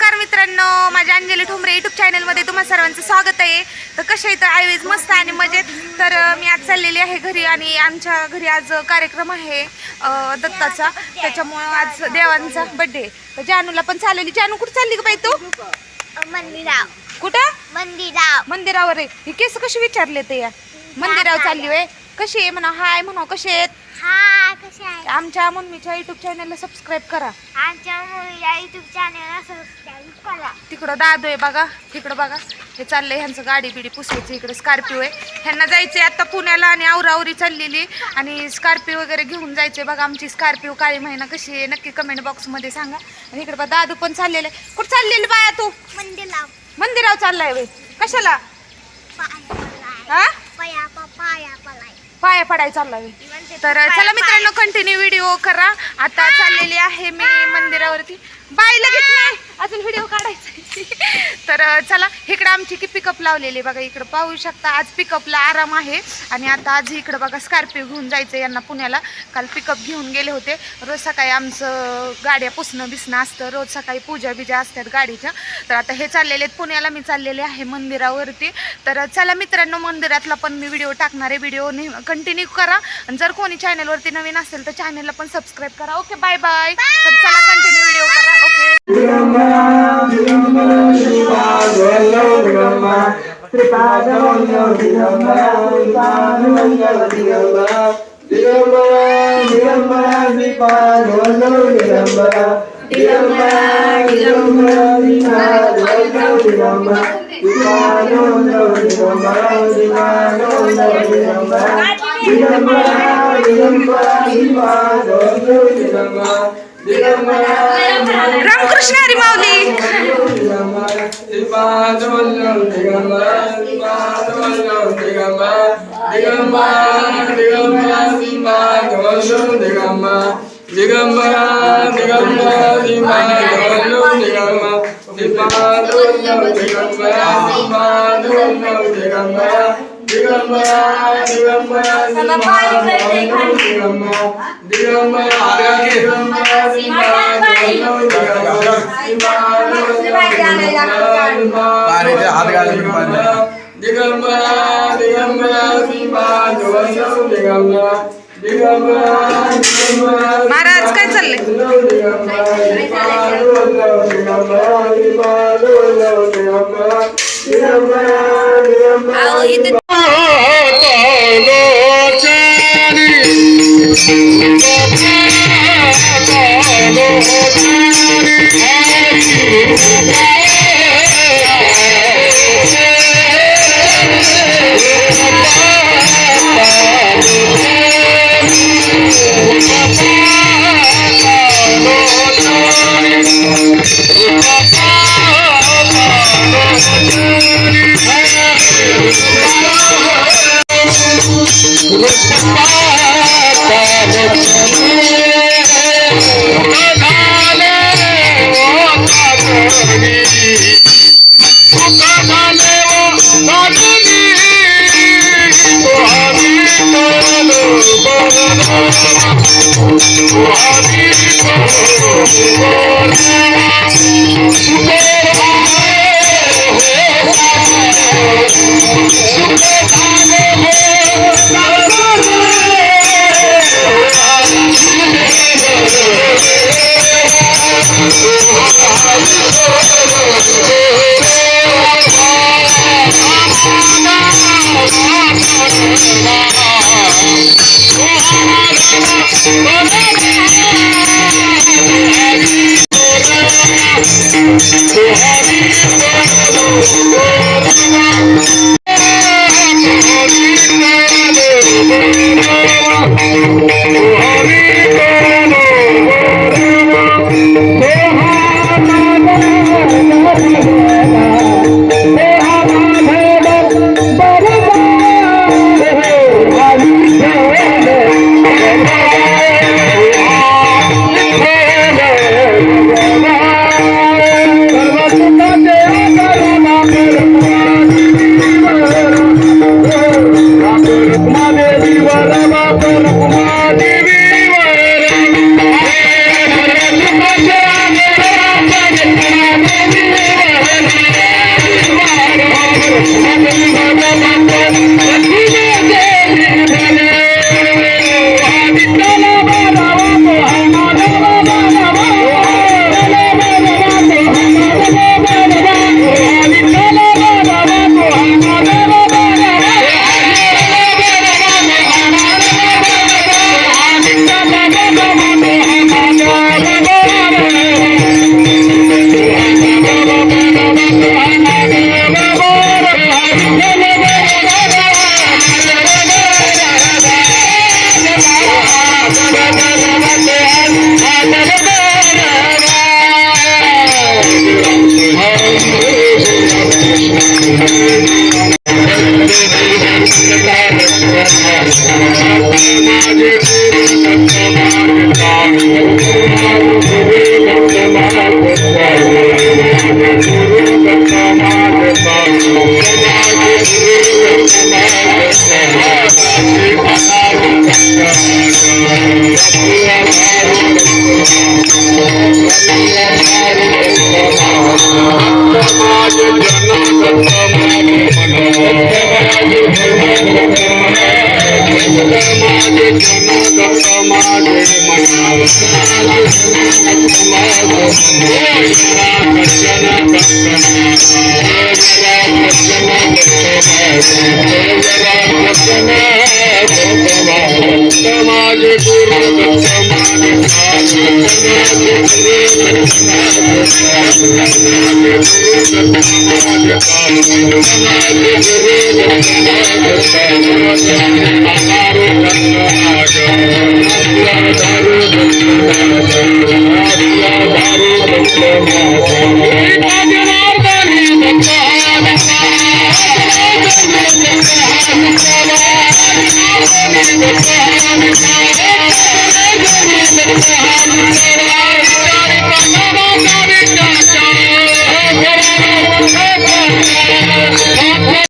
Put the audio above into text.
नमस्कार मित्रांनो, माझ्या अंजली ठोंबरे यूट्यूब चॅनलमध्ये तुम्हा सर्वांचं स्वागत आहे। तर कशा आहे तर आयवेज मस्त आणि मजेत। तर मी आज चाललेली आहे घरी आणि आमच्या घरी आज कार्यक्रम आहे दत्ताचा, त्याच्यामुळे आज देवांचा बर्थडे। तर जानूला पण चाललेली। जानू कुठे चालली ग बाई तू? मंदिराव। कुठं? मंदिरावर आहे। ही केस कशी विचारले ते या मंदिरावर चालली वे? कशी आहे म्हणा, हाय म्हणा, कशी आहेत? हा, कशी आहे? आमच्या मम्मीच्या यूट्यूब चॅनलला सबस्क्राईब करा। आमच्या यूट्यूब चॅनलला सबस्क्राईब करा। तिकडं दादू आहे बघा, तिकडं बघा, हे चाललंय ह्यांचं गाडी बिडी पुसायचं। इकडे स्कॉर्पिओ आहे, ह्यांना जायचंय आता पुण्याला आणि आवरावरी चाललेली आणि स्कॉर्पिओ वगैरे घेऊन जायचंय। बघा आमची स्कॉर्पिओ काळी महिना कशी आहे नक्की कमेंट बॉक्स मध्ये सांगा। आणि इकडे बघा दादू पण चाललेलं आहे। कुठं चाललेली बाया तू? मंदिरावर चाललाय वे? कशाला? हा, पाया पडाय चाललाय। तर चला मित्रांनो, कंटिन्यू व्हिडिओ करा। आता चाललेली आहे मी मंदिरावरती। बाय लगेच नाही, अजून व्हिडिओ काढायचा। तर चला, इकडे आमची की पिकअप लावलेली बघा, इकडे पाहू शकता। आज पिकअपला आराम आहे आणि आता आज इकडे बघा स्कॉर्पिओ घेऊन जायचं यांना पुण्याला। काल पिकअप घेऊन गेले होते। रोज सकाळी आमचं गाड्या पुसणं बिसणं असतं, रोज सकाळी पूजा बिजा असतात गाडीच्या। तर आता हे चाललेले आहेत पुण्याला, मी चाललेले आहे मंदिरावरती। तर चला मित्रांनो, मंदिरातला पण मी व्हिडिओ टाकणार आहे, व्हिडिओ कंटिन्यू करा। आणि जर कोणी चॅनलवरती नवीन असेल तर चॅनलला पण सबस्क्राईब करा। Okay, bye bye. तर चला कंटिन्यू व्हिडिओ करा। ओके, रामकृष्ण हरी माऊली। महाराज काय चाललंय? Thank you.